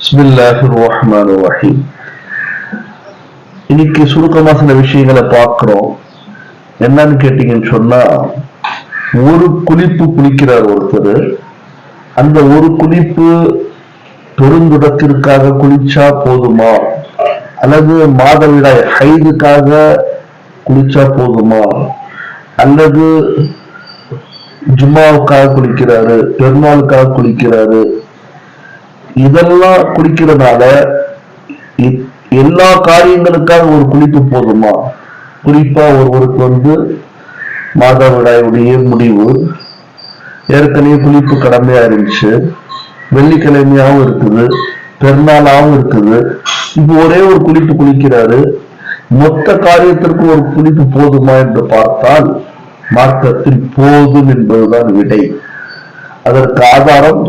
பிஸ்மில்லாஹிர் ரஹ்மானிர் ரஹீம். இன்னைக்கு சுருக்கமா சில விஷயங்களை பார்க்கிறோம். என்னன்னு கேட்டீங்கன்னு சொன்னா, ஒரு குளிப்பு குளிக்கிறார் ஒருத்தர். அந்த ஒரு குளிப்பு பெருந்துடத்திற்காக குளிச்சா போதுமா, அல்லது மாதவிடாய் ஹைதுக்காக குளிச்சா போதுமா, அல்லது ஜும்மாவுக்காக குளிக்கிறாரு, பெருநாளுக்காக குளிக்கிறாரு, இதெல்லாம் குளிக்கிறதுனால எல்லா காரியங்களுக்காக ஒரு குளிப்பு போதுமா? குறிப்பா ஒருவருக்கு மாதவிடாயுடைய முடிவு, ஏற்கனவே குளிப்பு கடமையா இருந்துச்சு, வெள்ளிக்கிழமையாவும் இருக்குது, பெருநாளாவும் இருக்குது, இப்போ ஒரே ஒரு குளிப்பு குளிக்கிறாரு, மொத்த காரியத்திற்கு ஒரு குளிப்பு போதுமா என்று பார்த்தால் மார்க்கத்தில் போதும் என்பதுதான் விடை. அதற்கு ஆதாரம்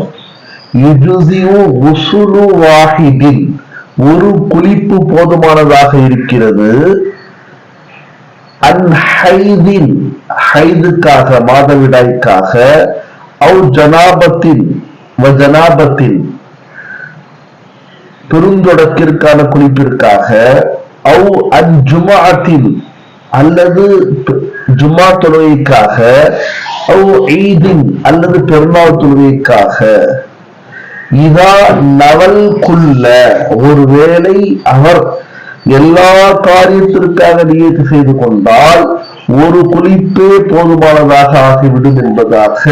ஒரு குளிப்பு போதுமானதாக இருக்கிறது. ஹைதுக்காக மாதவிடாய்க்காக, ஜனாபத்தின் பெருந்தொடக்கிற்கான குளிப்பிற்காக, அல்லது ஜும்மா தொழுகைக்காக, அல்லது பெருநாள் தொழுகைக்காக, இதா நவல்குள்ள ஒருவேளை அவர் எல்லா காரியத்திற்காக நியத்து செய்து கொண்டால் ஒரு குளிப்பே போதுமானதாக ஆகிவிடும் என்பதாக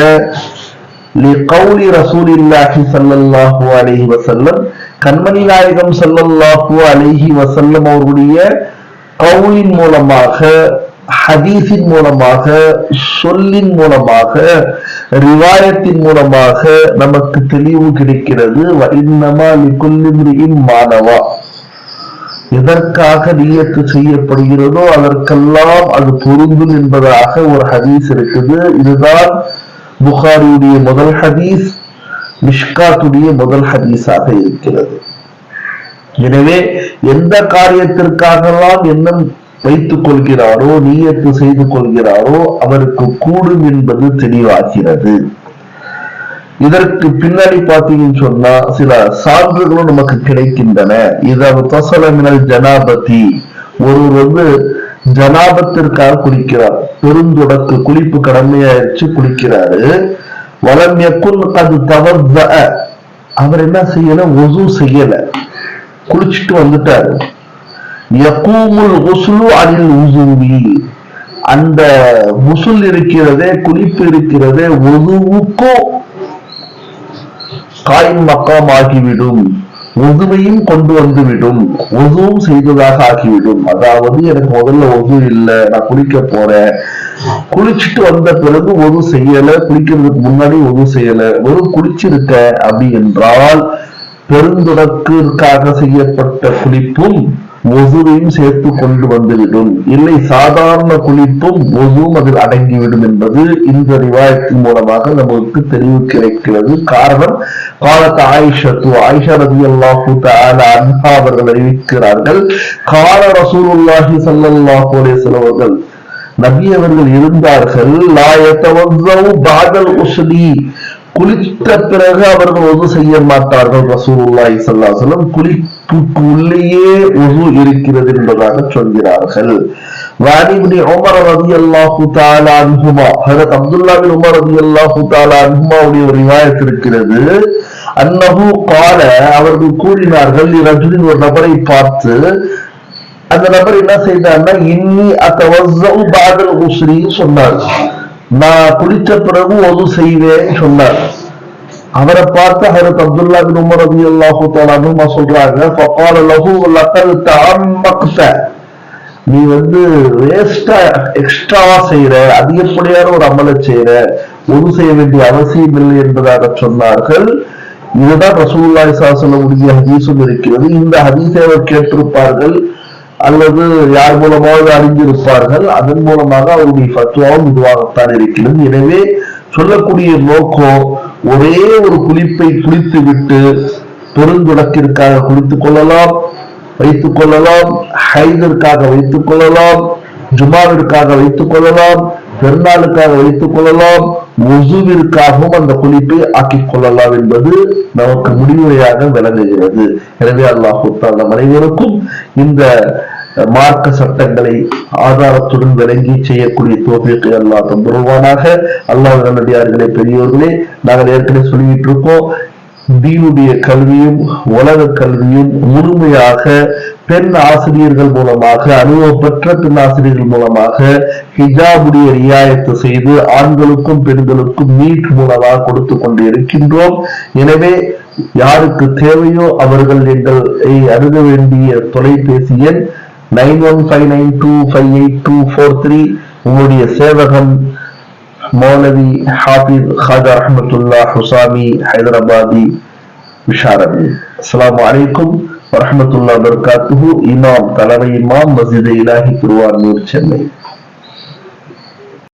ரசூலில்லாஹி ஸல்லல்லாஹு அலைஹி வஸல்லம், கண்மணி நாயகம் ஸல்லல்லாஹு அலைஹி வஸல்லம் அவருடைய கவுலின் மூலமாக, ஹதீஸின் மூலமாக, சொல்லின் மூலமாக, ரிவாயத்தின் மூலமாக நமக்கு தெளிவு கிடைக்கிறது. மாணவா, எதற்காக நியத்து செய்யப்படுகிறதோ அதற்கெல்லாம் அது பொருந்தும் என்பதாக ஒரு ஹதீஸ் இருக்குது. இதுதான் புகாரியுடைய முதல் ஹதீஸ், மிஷ்காத்துடைய முதல் ஹதீஸாக இருக்கிறது. எனவே எந்த காரியத்திற்காகலாம் எண்ணம் வைத்துக் கொள்கிறாரோ, நியத்து செய்து கொள்கிறாரோ அவருக்கு கூடும் என்பது தெளிவாகிறது. இதற்கு பின்னாடி பார்த்தீங்கன்னு சொன்னா சில சான்றுகளும் நமக்கு கிடைக்கின்றன. ஜனாபதி, ஒருவர் ஜனாபத்திற்காக குளிக்கிறார், பெருந்தொடக்கு குளிப்பு கடமையாயிருச்சு, குளிக்கிறாரு. வலம்யக்குன் கது தவர்த, அவர் என்ன செய்யல, ஒசு செய்யல, குளிச்சுட்டு வந்துட்டாரு. அந்த உசுல் இருக்கிறதே, குளிப்பு இருக்கிறதே, ஒதுவுக்கும் காயின் மக்காம் ஆகிவிடும், ஒதுவையும் கொண்டு வந்துவிடும், ஒதுவும் செய்ததாக ஆகிவிடும். அதாவது எனக்கு முதல்ல ஒது இல்லை, நான் குளிக்க போறேன், குளிச்சுட்டு வந்த பிறகு ஒது செய்யல, குளிக்கிறதுக்கு முன்னாடி ஒது செய்யல, வெறும் குளிச்சிருக்க அப்படி என்றால் பெருந்தொடக்கிற்காக செய்யப்பட்ட குளிப்பும் ஒதுவையும் சேர்த்து கொண்டு வந்துவிடும். இல்லை, சாதாரண குளிப்பும் ஒதுவும் அதில் அடங்கிவிடும் என்பது இந்த ரிவாயத்தின் மூலமாக நமக்கு தெளிவு கிடைக்கிறது. காரணம், காலத்து ஆயிஷா ரலியல்லாஹு தஆலா அன்ஹா அவர்கள் அறிவிக்கிறார்கள், கால ரசூலுல்லாஹி ஸல்லல்லாஹு அலைஹி வஸல்லம் அவர்கள், நபி அவர்கள் இருந்தார்கள், லா யதவஸ்ஸவு பஅதல் உஸ்லி, குளித்த பிறகு அவர்கள் ஒது செய்ய மாட்டார்கள். ரசூலுல்லாஹி ஸல்லல்லாஹு அலைஹி வஸல்லம் குளிப்புக்கு உள்ளேயே ஒது இருக்கிறது என்பதாக சொல்கிறார்கள். வானி இப்னு உமர் ரலியல்லாஹு தஆலா அன்ஹுமா, ஹஜ்ரத் அப்துல்லாஹ் பின் உமர் ரலியல்லாஹு தஆலா அன்ஹுமா உடைய ஒரு ரிவாயத் இருக்கிறது. அன்னஹு قال, அவர்கள் கூறினார்கள், ரஜுலின், ஒரு நபரை பார்த்து, அந்த நபர் என்ன செய்தார்னா, இன்னி அத்தவஸ்ஸு பஅதல் உஸ்ரி சொன்னார், நான் குளித்த பிறகு ஒது செய்வேன் சொன்னார். அவரை பார்த்து ஹஜ்ரத் அப்துல்லாஹ் பின் உமர் ரலியல்லாஹு தஆலா அன்ஹுமா சொல்றாங்க, ஃபகால லஹு லகல் தஅம்மக்த, நீ வேஸ்டா எக்ஸ்ட்ராவா செய்யற, அதிகப்படியான ஒரு அமலை செய்யற, ஒது செய்ய வேண்டிய அவசியம் இல்லை என்பதாக சொன்னார்கள். இதுதான் ரசூலுல்லாஹி ஸல்லல்லாஹு அலைஹி வஸல்லம் உடைய ஹதீஸும் இருக்கிறது. இந்த ஹதீஸை அவர் கேட்டிருப்பார்கள் அல்லது யார் மூலமாவது அறிந்திருப்பார்கள். அதன் மூலமாக அவருடைய ஃபத்வாவும் இதுவாகத்தான் இருக்கிறது. எனவே சொல்லக்கூடிய நோக்கம், ஒரே ஒரு குளிப்பை குளித்து விட்டு பெருந்தொடக்கிற்காக குளித்துக் கொள்ளலாம், வைத்துக் கொள்ளலாம், ஹைதிற்காக வைத்துக் கொள்ளலாம், ஜுமாவிற்காக வைத்துக் கொள்ளலாம், பெருநாளுக்காக வைத்துக் கொள்ளலாம், உசுவிற்காகவும் அந்த குளிப்பை ஆக்கிக் கொள்ளலாம் என்பது நமக்கு முடிவுரையாக விளங்குகிறது. எனவே அல்லாஹ் நம் அனைவருக்கும் இந்த மார்க்க சட்டங்களை ஆதாரத்துடன் விளங்கி செய்யக்கூடிய தௌஃபீக்கை அல்லாஹ் தந்துருவானாக. அல்லாஹ் நல்லடியார்களே, பெரியோர்களே, நாங்கள் ஏற்கனவே சொல்லிட்டு இருக்கோம், தீனுடைய கல்வியும் உலக கல்வியும் முழுமையாக பெண் ஆசிரியர்கள் மூலமாக, அனுபவப்பெற்ற பெண் ஆசிரியர்கள் மூலமாக ஹிஜாபுடைய ரியாயத்து செய்து ஆண்களுக்கும் பெண்களுக்கும் நீட் மூலமாக கொடுத்து கொண்டு இருக்கின்றோம். எனவே யாருக்கு தேவையோ அவர்கள் எங்களை அணுக வேண்டிய தொலைபேசி எண் 9159258243. உங்களுடைய சேவகம் மௌலவி ஹாஃபிஸ் ஹாஜா ரஹ்மத்துல்லாஹ் ஹுசாமி, ஹைதராபாதி, விஷாரதி. அஸ்ஸலாமு அலைக்கும் வரஹ்மத்துல்லாஹி வபரகாத்துஹு. இமாம், தலைமை இமாம், மஸ்ஜித் இலாஹி திருவாரூர், சென்னை.